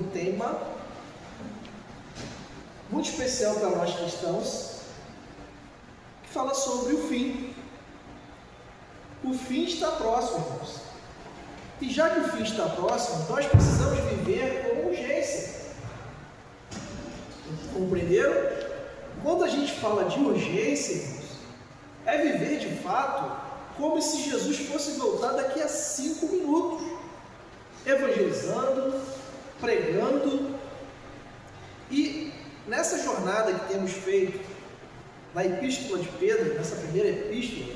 um tema muito especial para nós cristãos, que fala sobre o fim. O fim está próximo, irmãos. E já que o fim está próximo, nós precisamos viver com urgência. Compreenderam? Quando a gente fala de urgência, irmãos, é viver de fato como se Jesus fosse voltar daqui a 5 minutos, evangelizando, pregando. E nessa jornada que temos feito na epístola de Pedro, nessa primeira epístola,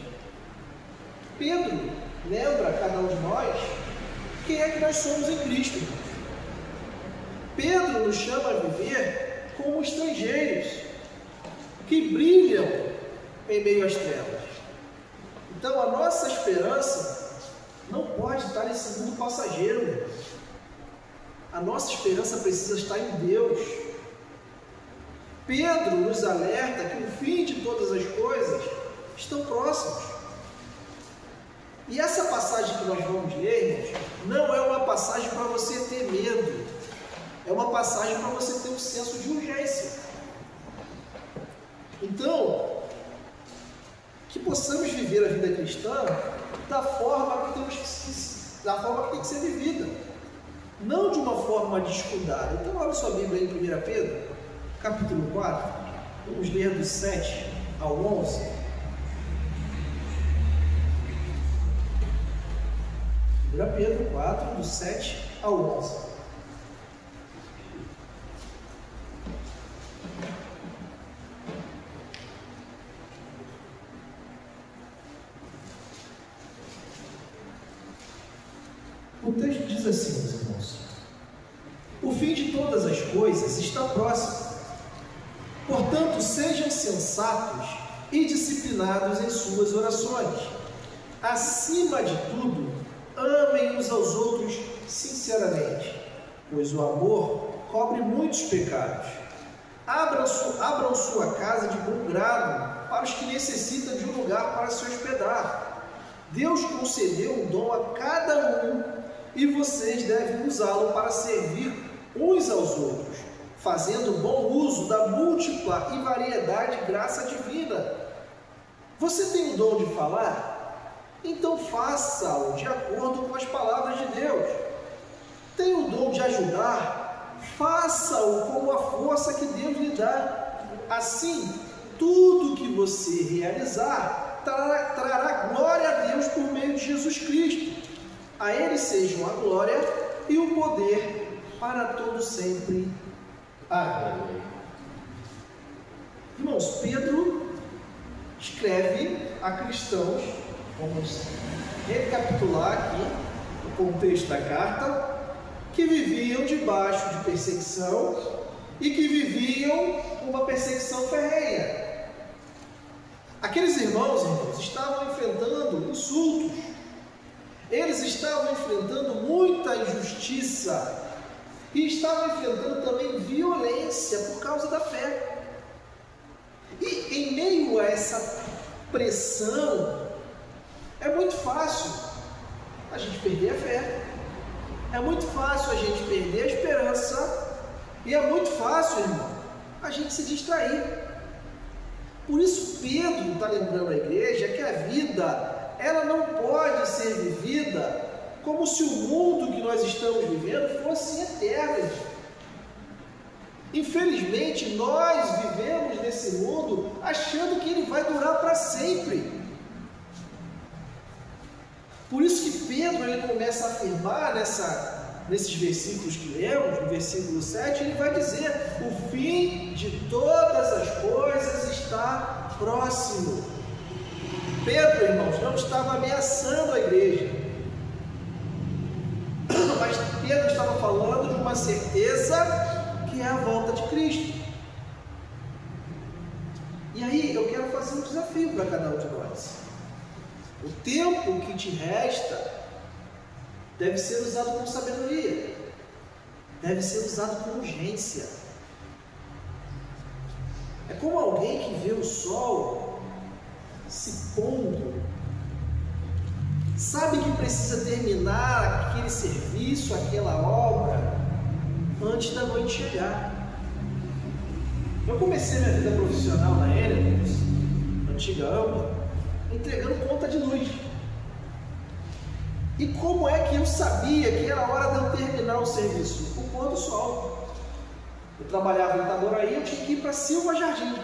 Pedro lembra a cada um de nós quem é que nós somos em Cristo. Pedro nos chama a viver como estrangeiros que brilham em meio às trevas. Então a nossa esperança não pode estar nesse mundo passageiro. A nossa esperança precisa estar em Deus. Pedro nos alerta que o fim de todas as coisas estão próximos. E essa passagem que nós vamos ler, irmãos, não é uma passagem para você ter medo. É uma passagem para você ter um senso de urgência. Então, que possamos viver a vida cristã da forma que tem que ser vivida, não de uma forma descuidada. Então, abra sua Bíblia aí em 1 Pedro, capítulo 4, vamos ler do 7 ao 11. 1 Pedro 4, do 7 ao 11. O texto diz assim, meus irmãos: o fim de todas as coisas está próximo. Portanto, sejam sensatos e disciplinados em suas orações. Acima de tudo, amem uns aos outros sinceramente, pois o amor cobre muitos pecados. Abram sua casa de bom grado para os que necessitam de um lugar para se hospedar. Deus concedeu um dom a cada um e vocês devem usá-lo para servir uns aos outros, fazendo bom uso da múltipla e variedade de graça divina. Você tem o dom de falar? Então faça-o de acordo com as palavras de Deus. Tem o dom de ajudar? Faça-o com a força que Deus lhe dá. Assim, tudo que você realizar trará glória a Deus por meio de Jesus Cristo. A Ele sejam a glória e o poder para todo sempre. Amém. Irmãos, Pedro escreve a cristãos, vamos recapitular aqui o contexto da carta, que viviam debaixo de perseguição e que viviam uma perseguição ferrenha. Aqueles irmãos, estavam enfrentando insultos. Eles estavam enfrentando muita injustiça e estavam enfrentando também violência por causa da fé. E em meio a essa pressão, é muito fácil a gente perder a fé, é muito fácil a gente perder a esperança e é muito fácil, irmão, a gente se distrair. Por isso Pedro está lembrando a igreja que a vida, ela não pode ser vivida como se o mundo que nós estamos vivendo fosse eterno. Infelizmente, nós vivemos nesse mundo achando que ele vai durar para sempre. Por isso que Pedro ele começa a afirmar nesses versículos que lemos, no versículo 7, ele vai dizer: o fim de todas as coisas está próximo. Pedro, irmãos, não estava ameaçando a igreja, mas Pedro estava falando de uma certeza que é a volta de Cristo. E aí eu quero fazer um desafio para cada um de nós. O tempo que te resta deve ser usado com sabedoria, deve ser usado com urgência. É como alguém que vê o sol se pondo, sabe que precisa terminar aquele serviço, aquela obra, antes da noite chegar. Eu comecei minha vida profissional na Enel, antiga Ampla, entregando conta de luz. E como é que eu sabia que era hora de eu terminar o serviço? O pôr do sol. Eu trabalhava em Itaboraí, eu tinha que ir para Silva Jardim.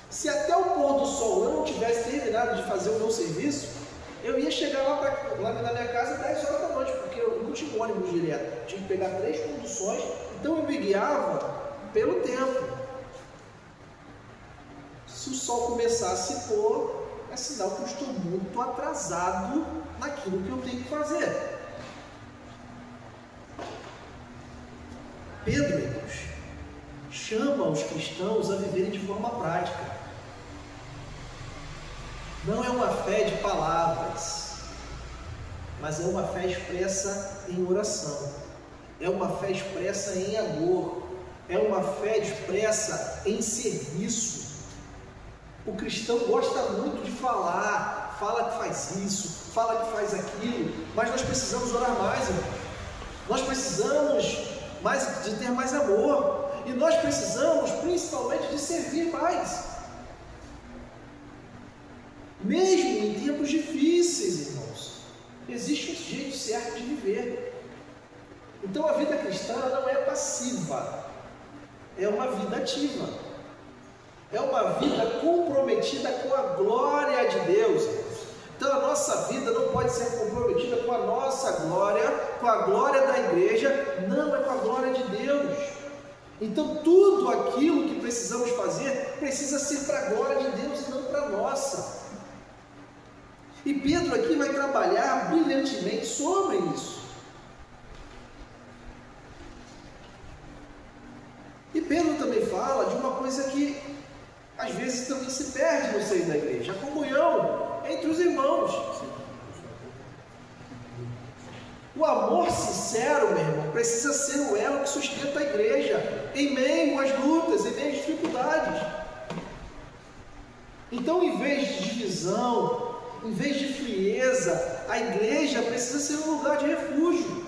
Se até o pôr do sol eu não tivesse terminado de fazer o meu serviço, eu ia chegar lá na minha casa 10 horas da noite, porque eu não tinha ônibus direto. Eu tinha que pegar 3 conduções, então eu me guiava pelo tempo. Se o sol começar a se pôr, é sinal que eu estou muito atrasado naquilo que eu tenho que fazer. Pedro, irmãos, chama os cristãos a viverem de forma prática. Não é uma fé de palavras, mas é uma fé expressa em oração. É uma fé expressa em amor. É uma fé expressa em serviço. O cristão gosta muito de falar, fala que faz isso, fala que faz aquilo, mas nós precisamos orar mais, irmão. Nós precisamos de ter mais amor, e nós precisamos principalmente de servir mais. Mesmo em tempos difíceis, irmãos, existe um jeito certo de viver. Então a vida cristã não é passiva, é uma vida ativa. É uma vida comprometida com a glória de Deus. Então a nossa vida não pode ser comprometida com a nossa glória, com a glória da igreja, não, é com a glória de Deus. Então tudo aquilo que precisamos fazer precisa ser para a glória de Deus e não para a nossa. E Pedro aqui vai trabalhar brilhantemente sobre isso. E Pedro também fala de uma coisa que às vezes também se perde no seio da igreja, a comunhão entre os irmãos. O amor sincero, meu irmão, precisa ser o elo que sustenta a igreja, em meio às lutas, em meio às dificuldades. Então, em vez de divisão, em vez de frieza, a igreja precisa ser um lugar de refúgio.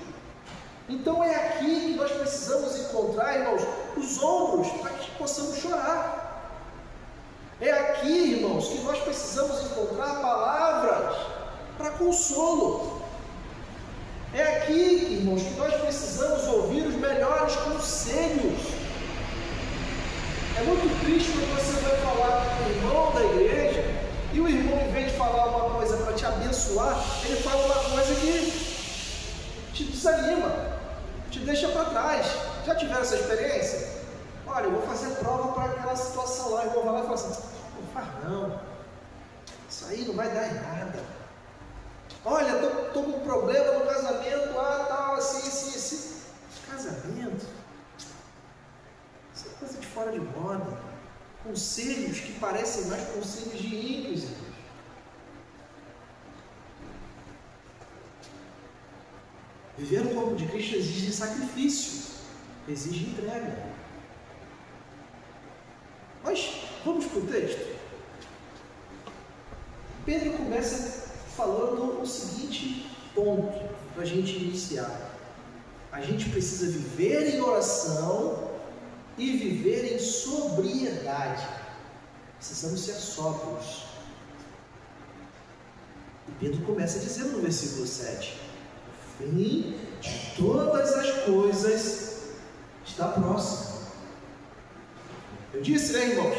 Então é aqui que nós precisamos encontrar, irmãos, os ombros para que possamos chorar. É aqui, irmãos, que nós precisamos encontrar palavras para consolo. É aqui, irmãos, que nós precisamos ouvir os melhores conselhos. É muito triste quando você vai falar com o irmão da igreja e o irmão, em vez de falar uma coisa para te abençoar, ele fala uma coisa que te desanima, te deixa para trás. Já tiveram essa experiência? Olha, eu vou fazer prova para aquela situação lá. O irmão vai lá e fala assim: não faz não, isso aí não vai dar em nada. Olha, estou com um problema no casamento, tal, assim. Casamento? Isso é coisa de fora de moda. Conselhos que parecem mais conselhos de ímpios, irmãos. Viver no corpo de Cristo exige sacrifício, exige entrega. Mas vamos para o texto. Pedro começa falando o seguinte ponto para a gente iniciar. A gente precisa viver em oração e viver em sobriedade. Precisamos ser sóbrios. E Pedro começa dizendo no versículo 7: o fim de todas as coisas está próximo. Eu disse, né, irmãos?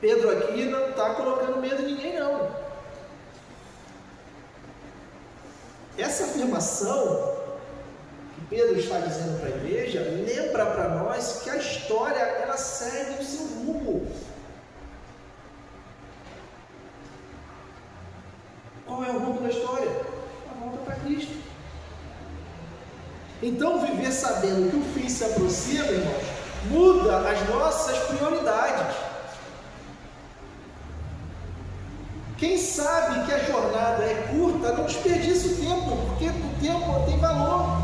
Pedro aqui não está colocando medo em ninguém, não. Essa afirmação que Pedro está dizendo para a igreja lembra para nós que a história ela segue o seu rumo. Qual é o rumo da história? A volta para Cristo. Então, viver sabendo que o fim se aproxima, irmãos, muda as nossas prioridades. Quem sabe que a jornada é curta, não desperdice o tempo, porque o tempo tem valor.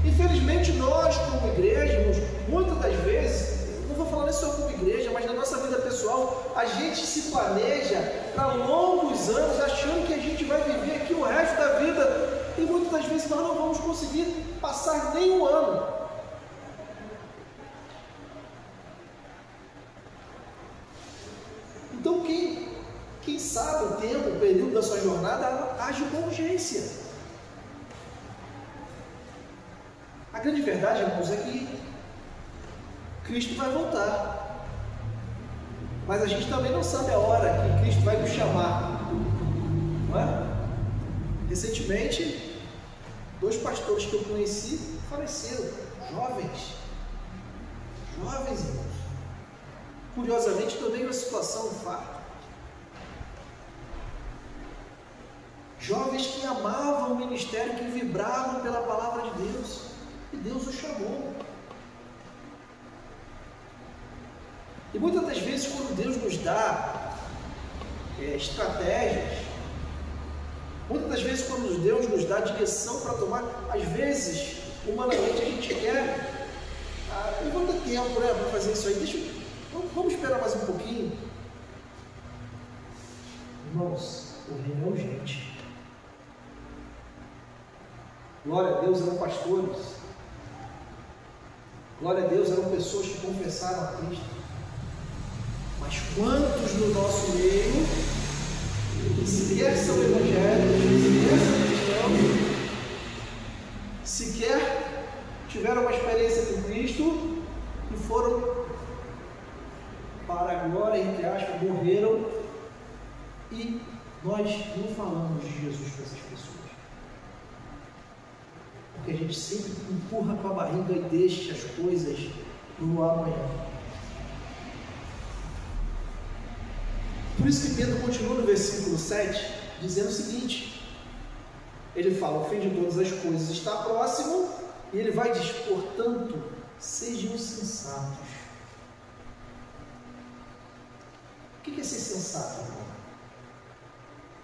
Infelizmente nós, como igreja, muitas das vezes, não vou falar nem só como igreja, mas na nossa vida pessoal, a gente se planeja para longos anos, achando que a gente vai viver aqui o resto da vida, e muitas das vezes nós não vamos conseguir passar nem um ano. sua jornada, ela age com urgência. A grande verdade, irmãos, é que Cristo vai voltar. Mas a gente também não sabe a hora que Cristo vai nos chamar. Não é? Recentemente, 2 pastores que eu conheci faleceram, jovens, irmãos. Curiosamente, também uma situação, um fato. Jovens que amavam o ministério, que vibravam pela palavra de Deus, e Deus os chamou. E muitas das vezes, quando Deus nos dá estratégias, muitas das vezes, quando Deus nos dá direção para tomar, às vezes, humanamente, a gente quer, não vou ter tempo, né, para fazer isso aí, vamos esperar mais um pouquinho. Irmãos, o reino é urgente. Glória a Deus, eram pastores. Glória a Deus, eram pessoas que confessaram a Cristo. Mas quantos no nosso meio sequer são evangélicos, sequer são cristãos, sequer tiveram uma experiência com Cristo e foram para a glória, entre aspas, morreram, e nós não falamos de Jesus para essas pessoas. Porque a gente sempre empurra com a barriga e deixa as coisas no amanhã. Por isso que Pedro continua no versículo 7, dizendo o seguinte, ele fala, o fim de todas as coisas está próximo, e ele vai dizer, portanto, sejam sensatos. O que é ser sensato, irmão?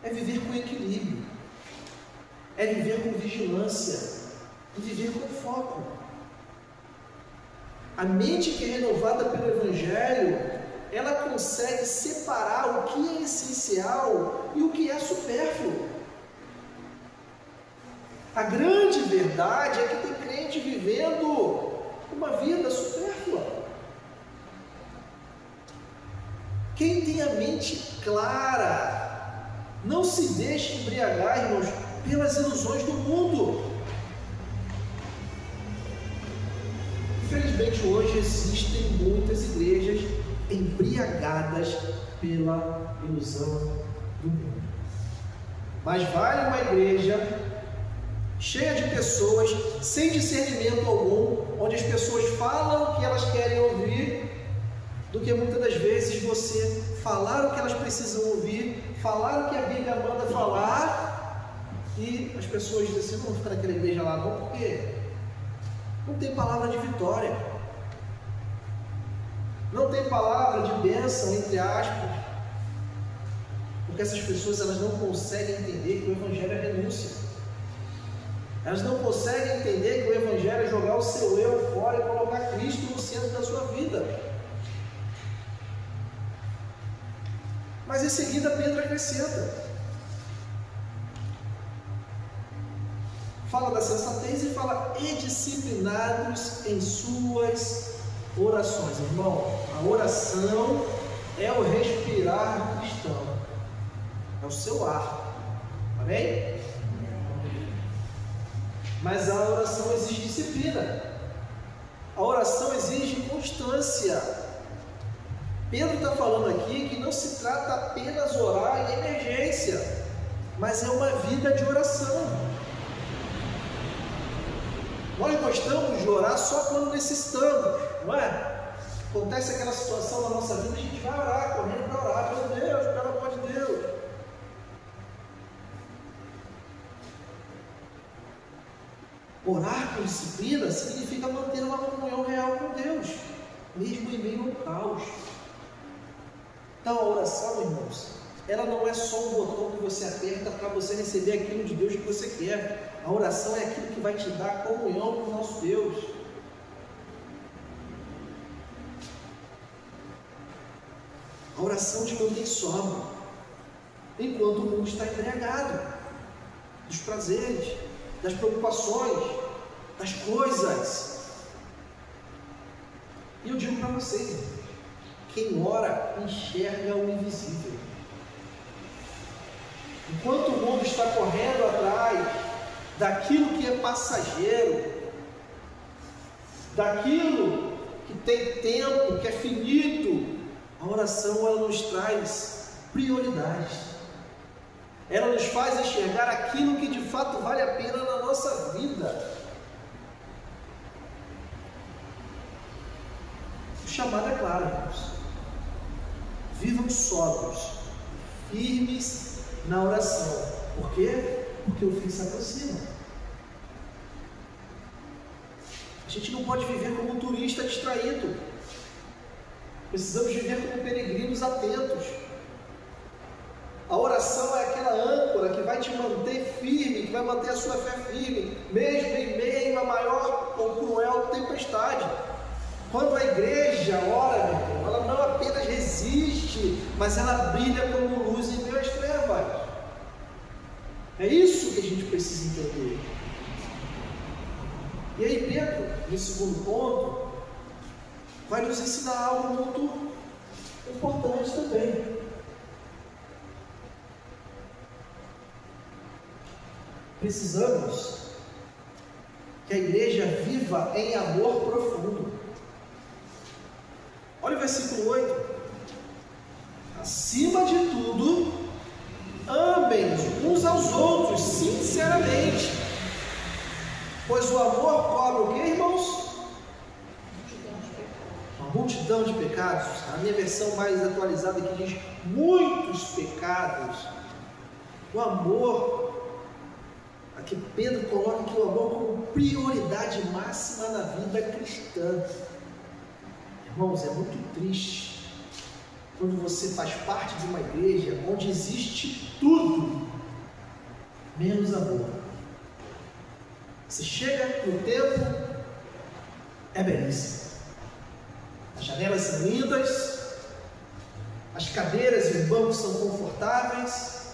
É viver com equilíbrio, é viver com vigilância, é viver com foco. A mente que é renovada pelo Evangelho, ela consegue separar o que é essencial e o que é supérfluo. A grande verdade é que tem crente vivendo uma vida supérflua. Quem tem a mente clara, não se deixe embriagar, irmãos, pelas ilusões do mundo. Infelizmente, hoje existem muitas igrejas embriagadas pela ilusão do mundo. Mas vale uma igreja cheia de pessoas, sem discernimento algum, onde as pessoas falam o que elas querem ouvir, do que muitas das vezes você falar o que elas precisam ouvir, falar o que a Bíblia manda falar, e as pessoas dizem assim, não vou ficar naquela igreja lá não, porque não tem palavra de vitória, não tem palavra de bênção, entre aspas, porque essas pessoas elas não conseguem entender que o Evangelho é renúncia. Elas não conseguem entender que o Evangelho é jogar o seu eu fora e colocar Cristo no centro da sua vida. Mas em seguida Pedro acrescenta. Fala da sensatez e fala, e disciplinados em suas orações. Irmão, a oração é o respirar cristão. É o seu ar. Amém? Mas a oração exige disciplina. A oração exige constância. Pedro está falando aqui que não se trata apenas orar em emergência, mas é uma vida de oração. Nós gostamos de orar só quando necessitamos, não é? Acontece aquela situação na nossa vida, a gente vai orar, correndo para orar, meu Deus, pelo amor de Deus. Orar com disciplina significa manter uma comunhão real com Deus, mesmo em meio ao caos. Então a oração, irmãos, ela não é só um botão que você aperta para você receber aquilo de Deus que você quer. A oração é aquilo que vai te dar comunhão com o nosso Deus. A oração te mantém sóbrio, enquanto o mundo está embriagado dos prazeres, das preocupações, das coisas. E eu digo para vocês, quem ora enxerga o invisível. Enquanto o mundo está correndo atrás daquilo que é passageiro, daquilo que tem tempo, que é finito, a oração ela nos traz prioridades. Ela nos faz enxergar aquilo que de fato vale a pena na nossa vida. O chamado é claro, irmãos. Vivam sóbrios, firmes na oração. Por quê? Porque o fim se aproxima. A gente não pode viver como um turista distraído. Precisamos viver como peregrinos atentos. A oração é aquela âncora que vai te manter firme, que vai manter a sua fé firme, mesmo em meio à maior ou cruel tempestade. Quando a igreja ora, meu irmão, ela não apenas resiste, mas ela brilha como luz em meio às trevas. É isso que a gente precisa entender. E aí Pedro, no segundo ponto, vai nos ensinar algo muito importante também. Precisamos que a igreja viva em amor profundo. Olha o versículo 8. Acima de tudo, amem uns aos outros sinceramente, pois o amor cobre o que, irmãos? Uma multidão de pecados. A minha versão mais atualizada aqui diz muitos pecados. O amor, aqui Pedro coloca aqui o amor como prioridade máxima na vida cristã. Irmãos, é muito triste quando você faz parte de uma igreja onde existe tudo menos amor. Você chega no templo, é belíssimo. As janelas são lindas, as cadeiras e os bancos são confortáveis,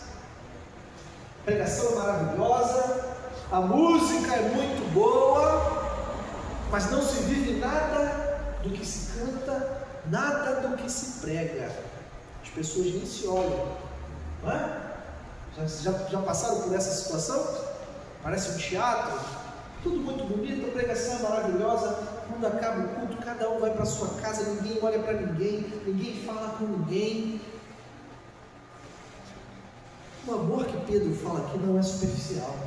a pregação é maravilhosa, a música é muito boa, mas não se vive nada do que se canta, nada do que se prega. As pessoas nem se olham, não é? Já passaram por essa situação? Parece um teatro, tudo muito bonito, a pregação é maravilhosa. Quando acaba o culto, cada um vai para sua casa, ninguém olha para ninguém, ninguém fala com ninguém. O amor que Pedro fala aqui não é superficial,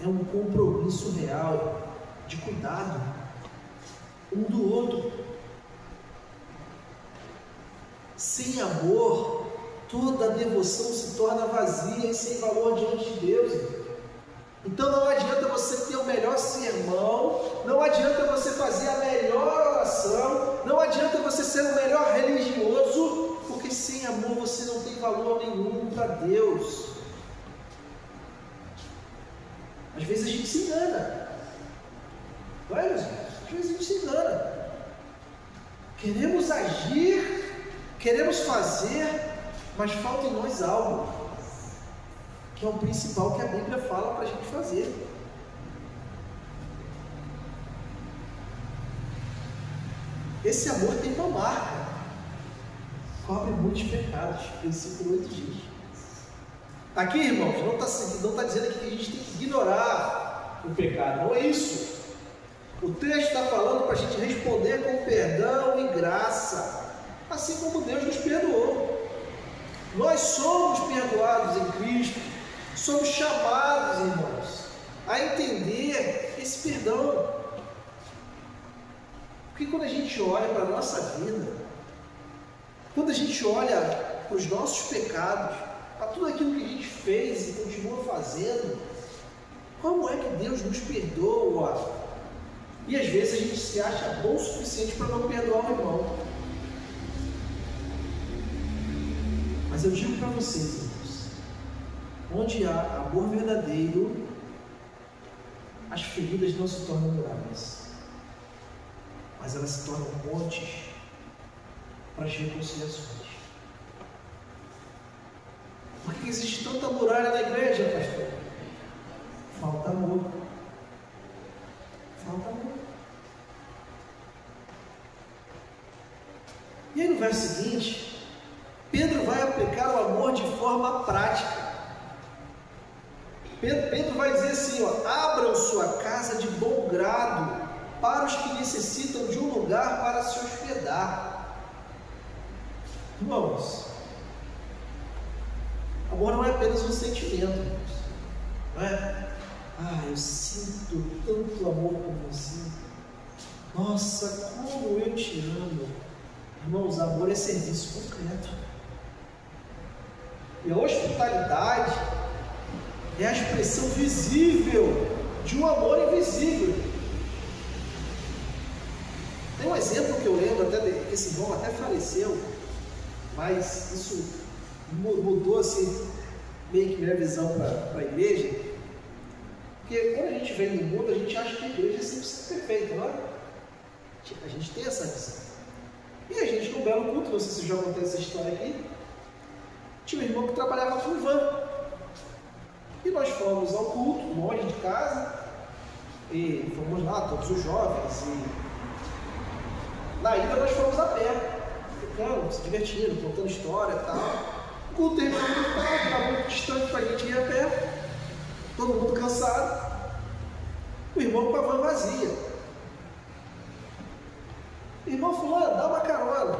é um compromisso real de cuidado um do outro. Sem amor, toda devoção se torna vazia e sem valor diante de Deus. Então não adianta você ter o melhor sermão, não adianta você fazer a melhor oração, não adianta você ser o melhor religioso, porque sem amor você não tem valor nenhum para Deus. Às vezes a gente se engana, não é, meus irmãos? Às vezes a gente se engana. Queremos agir, queremos fazer, mas falta em nós algo, que é o principal que a Bíblia fala para a gente fazer. Esse amor tem uma marca, cobre muitos pecados, versículo 8 diz. Aqui, irmãos, não está dizendo aqui que a gente tem que ignorar o pecado, não é isso. O texto está falando para a gente responder com perdão e graça, assim como Deus nos perdoou. Nós somos perdoados em Cristo, somos chamados, irmãos, a entender esse perdão. Porque quando a gente olha para a nossa vida, quando a gente olha para os nossos pecados, para tudo aquilo que a gente fez e continua fazendo, como é que Deus nos perdoa? E às vezes a gente se acha bom o suficiente para não perdoar o irmão. Mas eu digo para vocês, irmãos, onde há amor verdadeiro, as feridas não se tornam duráveis, mas elas se tornam pontes para as reconciliações. Por que existe tanta muralha na igreja, pastor? Falta amor. Falta amor. E aí no verso seguinte, Pedro vai aplicar o amor de forma prática. Pedro vai dizer assim, ó, abram sua casa de bom grado para os que necessitam de um lugar para se hospedar. Irmãos, amor não é apenas um sentimento, não é? Eu sinto tanto amor por você. Nossa, como eu te amo. Irmãos, amor é serviço concreto. E a hospitalidade é a expressão visível de um amor invisível. Tem um exemplo que eu lembro, até esse irmão até faleceu, mas isso mudou assim, meio que minha visão para a igreja. Porque quando a gente vem no mundo, a gente acha que a igreja é sempre perfeita, não é? A gente tem essa visão. E a gente, no belo culto, não sei se já contei essa história aqui, tinha um irmão que trabalhava com van. E nós fomos ao culto, longe de casa, e fomos lá, todos os jovens, e na ida nós fomos a pé, ficando, se divertindo, contando história e tal. O culto terminou muito tarde, era muito distante para a gente ir a pé, todo mundo cansado, o irmão com a van vazia. O irmão falou, dá uma carona.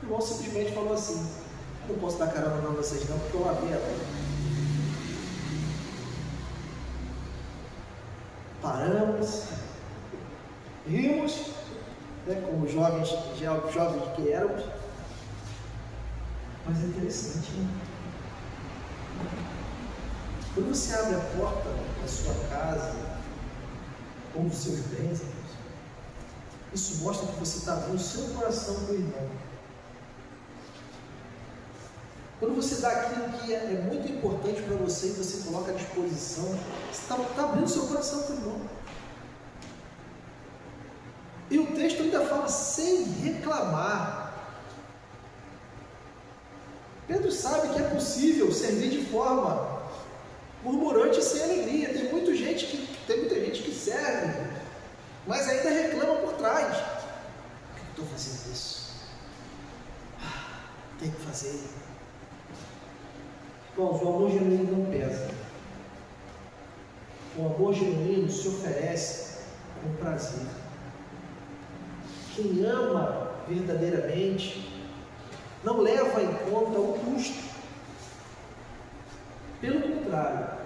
O irmão simplesmente falou assim, não posso dar carona para vocês não, porque eu lavei a van. Paramos, rimos, né, como jovens que éramos, mas é interessante, né? Quando você abre a porta da sua casa, ou dos seus bens, isso mostra que você está abrindo o seu coração para o irmão. Quando você dá aquilo que é muito importante para você e você coloca à disposição, você está abrindo o seu coração para o irmão. E o texto ainda fala sem reclamar. Pedro sabe que é possível servir de forma murmurante e sem alegria. Tem muita gente que serve, mas ainda reclama por trás. Por que eu estou fazendo isso? Tem que fazer. Irmãos, o amor genuíno não pesa. O amor genuíno se oferece com prazer. Quem ama verdadeiramente não leva em conta o custo. Pelo contrário,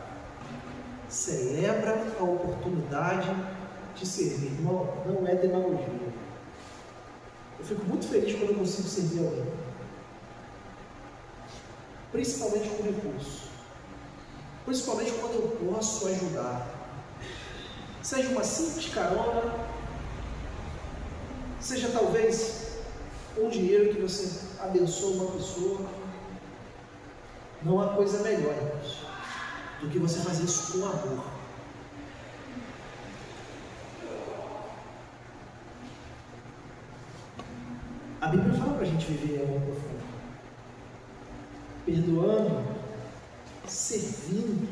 celebra a oportunidade de servir. Irmão, não é demagogia. Eu fico muito feliz quando eu consigo servir alguém. Principalmente com recurso, principalmente quando eu posso ajudar, seja uma simples carona, seja talvez um dinheiro que você abençoa uma pessoa. Não há coisa melhor, irmãos, do que você fazer isso com amor. A Bíblia fala para a gente viver em amor profundo, perdoando, servindo.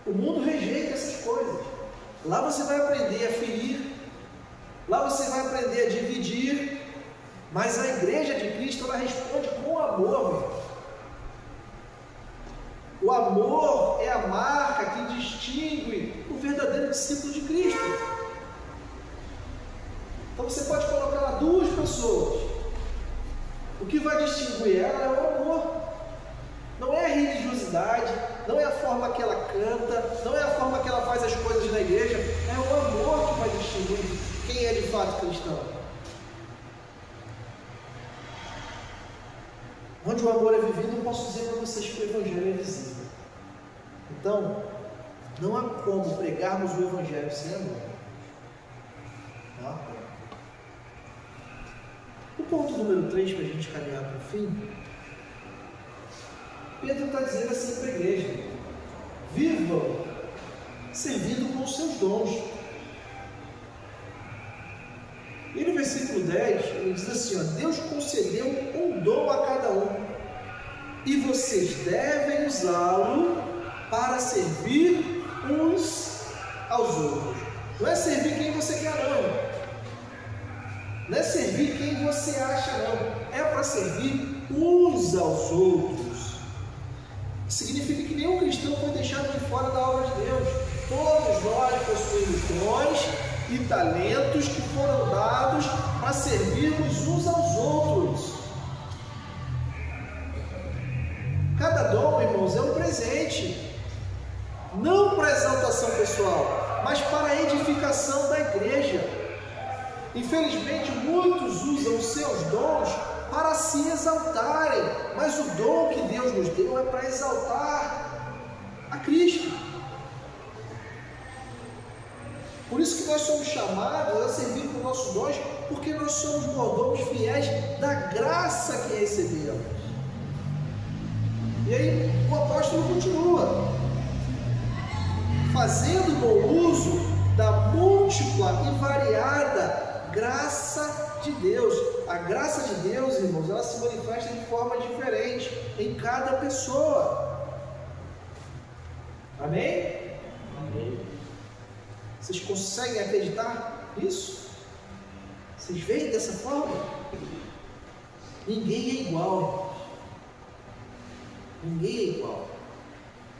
O mundo rejeita essas coisas. Lá você vai aprender a ferir, lá você vai aprender a dividir, mas a igreja de Cristo, ela responde com amor, meu. O amor é a marca que distingue o verdadeiro discípulo de Cristo. Então você pode colocar lá duas pessoas. O que vai distinguir ela é o amor. Não é a religiosidade, não é a forma que ela canta, não é a forma que ela faz as coisas na igreja. É o amor que vai distinguir quem é de fato cristão. Onde o amor é vivido, eu posso dizer para vocês que o Evangelho é visível. Então, não há como pregarmos o Evangelho sem amor. Não há como. O ponto número 3, para a gente caminhar para o fim, Pedro está dizendo assim para a igreja: vivam servindo com os seus dons. E no versículo 10, ele diz assim, ó, Deus concedeu um dom a cada um, e vocês devem usá-lo para servir uns aos outros. Não é servir quem você quer, não. Não é servir quem você acha, não. É para servir uns aos outros. Significa que nenhum cristão foi deixado de fora da obra de Deus. Todos nós possuímos dons e talentos que foram dados para servirmos uns aos outros. Cada dom, irmãos, é um presente. Não para exaltação pessoal, mas para a edificação da igreja. Infelizmente, muitos usam os seus dons para se exaltarem, mas o dom que Deus nos deu é para exaltar a Cristo. Por isso que nós somos chamados a servir com nossos dons, porque nós somos mordomos fiéis da graça que recebemos. E aí o apóstolo continua, fazendo bom uso da múltipla e variada graça de Deus. A graça de Deus, irmãos, ela se manifesta de forma diferente em cada pessoa. Amém? Amém. Vocês conseguem acreditar nisso? Vocês veem dessa forma? Ninguém é igual, irmãos. Ninguém é igual.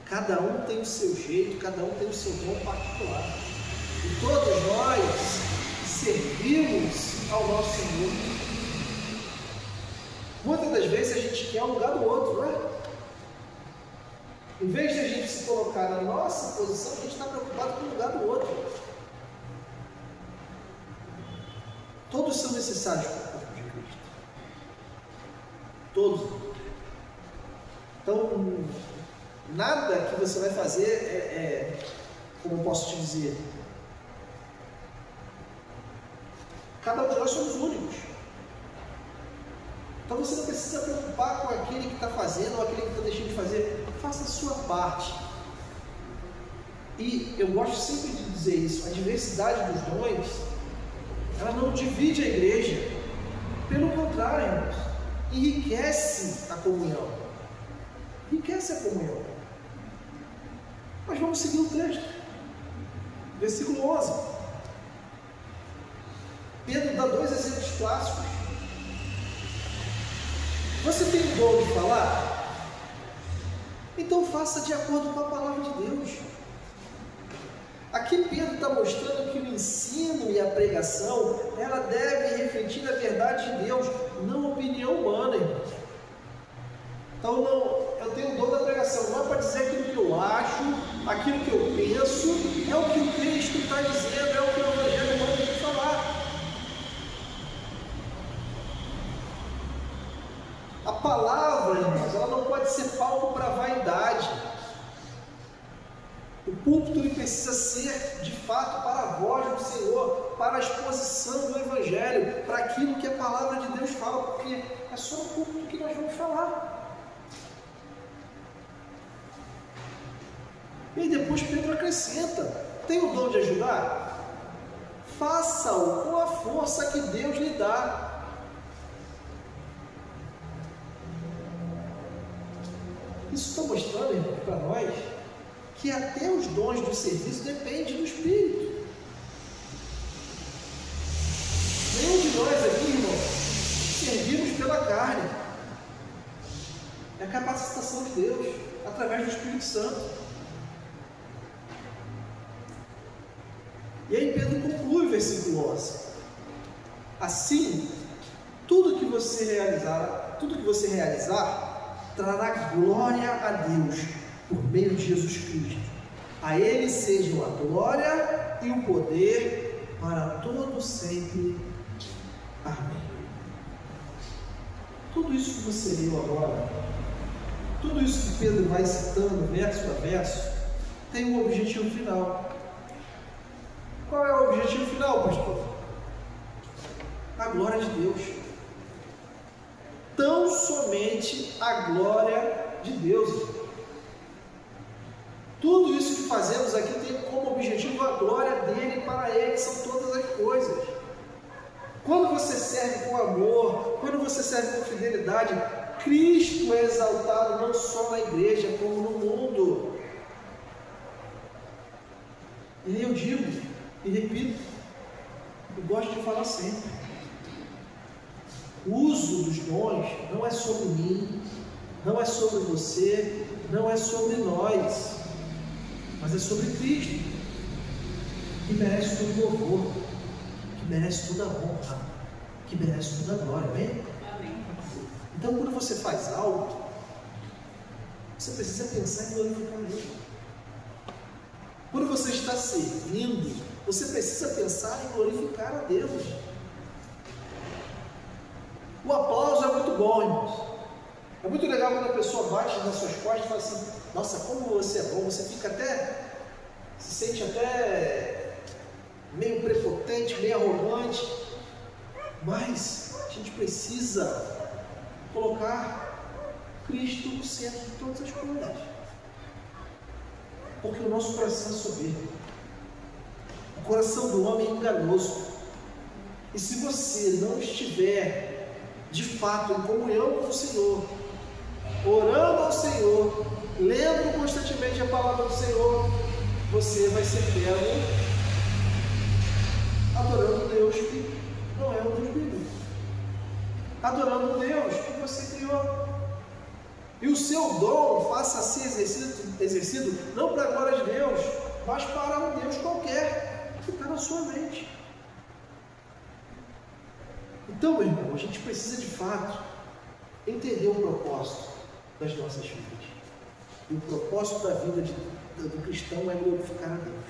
Cada um tem o seu jeito, cada um tem o seu dom particular. E todos nós servimos ao nosso Senhor. Muitas das vezes a gente quer um lugar do outro, não é? Em vez de a gente se colocar na nossa posição, a gente está preocupado com o lugar do outro. Todos são necessários para o corpo de Cristo. Todos. Então, nada que você vai fazer como eu posso te dizer, cada um de nós somos únicos. Então você não precisa se preocupar com aquele que está fazendo ou aquele que está deixando de fazer. Faça a sua parte. E eu gosto sempre de dizer isso, a diversidade dos dons, ela não divide a igreja. Pelo contrário, irmãos, enriquece a comunhão. Enriquece a comunhão. Mas vamos seguir o texto. Versículo 11. Pedro dá dois exemplos clássicos. Você tem o dom de falar? Então faça de acordo com a palavra de Deus. Aqui Pedro está mostrando que o ensino e a pregação, ela deve refletir a verdade de Deus, não a opinião humana, irmãos. Então eu tenho o dom da pregação, não é para dizer aquilo que eu acho, aquilo que eu penso, é o que o texto está dizendo, é o que o Evangelho manda me falar. A palavra, irmãos, ela não pode ser palco para vaidade. O púlpito ele precisa ser, de fato, para a voz do Senhor, para a exposição do Evangelho, para aquilo que a palavra de Deus fala, porque é só no púlpito que nós vamos falar. E depois Pedro acrescenta: tem o dom de ajudar? Faça-o com a força que Deus lhe dá. Isso está mostrando, irmão, para nós, que até os dons do serviço dependem do Espírito. Nenhum de nós aqui, irmão, servimos pela carne. É a capacitação de Deus, através do Espírito Santo. E aí Pedro conclui o versículo 11. Assim, tudo que você realizar, trará glória a Deus por meio de Jesus Cristo. A Ele sejam a glória e o poder para todo sempre. Amém. Tudo isso que você leu agora, tudo isso que Pedro vai citando verso a verso, tem um objetivo final. Qual é o objetivo final, pastor? A glória de Deus. Tão somente a glória de Deus. Tudo isso que fazemos aqui tem como objetivo a glória dele, para ele são todas as coisas. Quando você serve com amor, quando você serve com fidelidade, Cristo é exaltado não só na igreja, como no mundo. E aí eu digo e repito, eu gosto de falar sempre: O uso dos dons não é sobre mim, não é sobre você, não é sobre nós, mas é sobre Cristo, que merece todo louvor, que merece toda honra, que merece toda glória, amém? Então, quando você faz algo, você precisa pensar em glorificar a Deus. Quando você está servindo, você precisa pensar em glorificar a Deus. O aplauso é muito bom, irmãos. É muito legal quando a pessoa bate nas suas costas e fala assim: nossa, como você é bom. Você fica até, se sente até meio prepotente, meio arrogante. Mas a gente precisa colocar Cristo no centro de todas as coisas, porque o nosso coração é soberbo, o coração do homem é enganoso, e se você não estiver de fato em comunhão com o Senhor, orando ao Senhor, lendo constantemente a palavra do Senhor, você vai ser pego adorando Deus que não é o Deus bíblico, adorando Deus que você criou. E o seu dom faça ser exercido não para a glória de Deus, mas para um Deus qualquer que está na sua mente. Então, meu irmão, a gente precisa de fato entender o propósito das nossas vidas. E o propósito da vida do cristão é glorificar a Deus.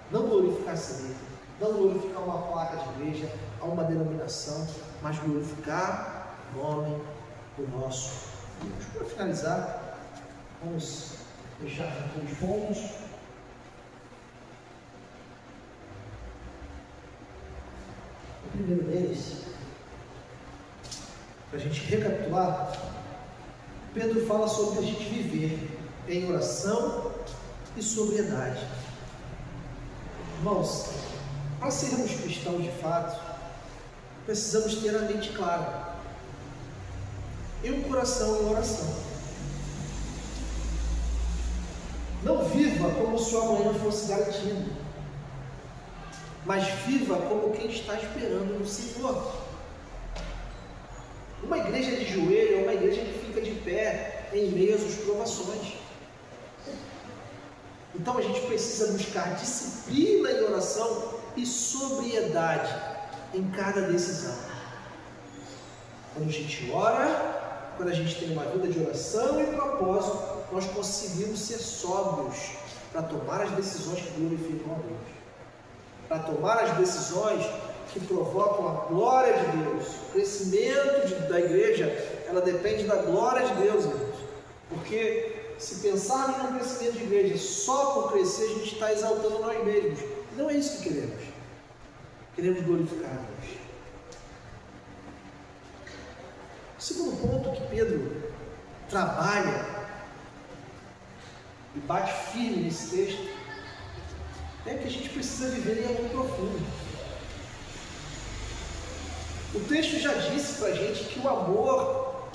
Não glorificar a si mesmo, não glorificar uma placa de igreja, a uma denominação, mas glorificar o nome do nosso Deus. Para finalizar, vamos deixar aqui os pontos. O primeiro deles, para a gente recapitular, Pedro fala sobre a gente viver em oração e sobriedade. Irmãos, para sermos cristãos de fato, precisamos ter a mente clara e um coração em oração. Não viva como se o amanhã fosse garantido, mas viva como quem está esperando no Senhor. Uma igreja de joelho é uma igreja que fica de pé em meio às provações. Então a gente precisa buscar disciplina em oração e sobriedade em cada decisão. Quando a gente ora, quando a gente tem uma vida de oração e propósito, nós conseguimos ser sóbrios para tomar as decisões que glorificam a Deus, para tomar as decisões que provocam a glória de Deus. O crescimento da igreja, ela depende da glória de Deus, irmãos. Porque se pensarmos no crescimento de igreja só por crescer, a gente está exaltando nós mesmos. Não é isso que queremos. Queremos glorificar a Deus. O segundo ponto que Pedro trabalha e bate firme nesse texto é que a gente precisa viver em amor profundo. O texto já disse para a gente que o amor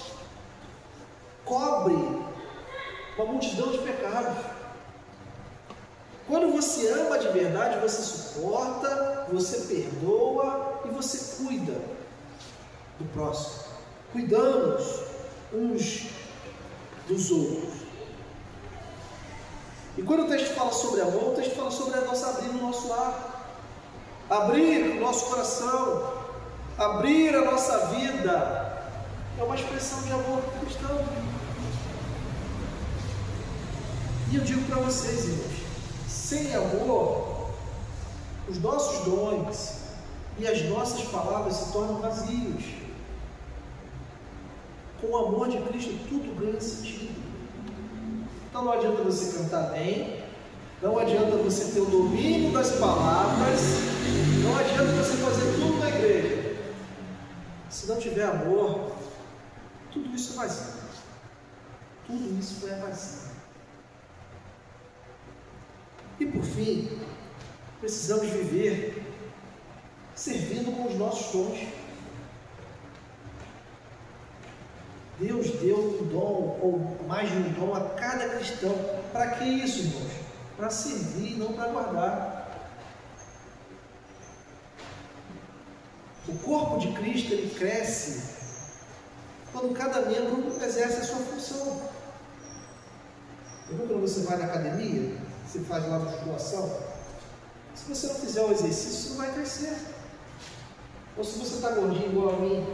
cobre uma multidão de pecados. Quando você ama de verdade, você suporta, você perdoa e você cuida do próximo. Cuidamos uns dos outros. E quando o texto fala sobre amor, o texto fala sobre a nossa abrir o nosso lar, abrir o nosso coração, abrir a nossa vida. É uma expressão de amor cristão. E eu digo para vocês, irmãos, sem amor, os nossos dons e as nossas palavras se tornam vazios. Com o amor de Cristo, tudo ganha sentido. Então não adianta você cantar bem, não adianta você ter o domínio das palavras, não adianta você fazer tudo na igreja. Se não tiver amor, tudo isso é vazio. Tudo isso é vazio. E por fim, precisamos viver servindo com os nossos dons. Deus deu um dom, ou mais de um dom, a cada cristão. Para que isso, irmãos? Para servir, não para guardar. O corpo de Cristo, ele cresce quando cada membro exerce a sua função. Quando você vai na academia, você faz lá musculação, se você não fizer o exercício, você não vai crescer. Ou se você está gordinho igual a mim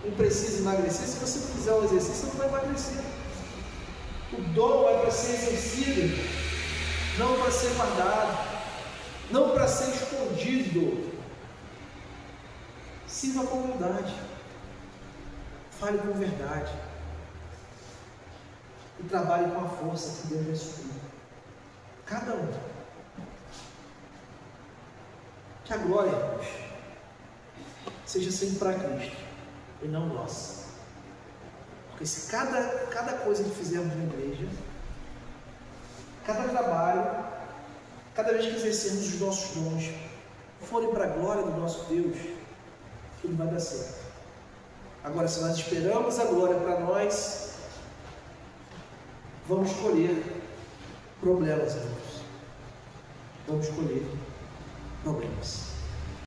e precisa emagrecer, se você não fizer o exercício, você não vai emagrecer. O dom é para ser exercido, não para ser guardado, não para ser escondido. Sirva com humildade, fale com verdade e trabalhe com a força que Deus vai suprir. Cada um. Que a glória, Deus, seja sempre para Cristo e não nossa. Porque se cada coisa que fizermos na igreja, cada trabalho, cada vez que exercermos os nossos dons, forem para a glória do nosso Deus, tudo vai dar certo. Agora, se nós esperamos a glória para nós, vamos colher problemas, irmãos. Vamos colher problemas.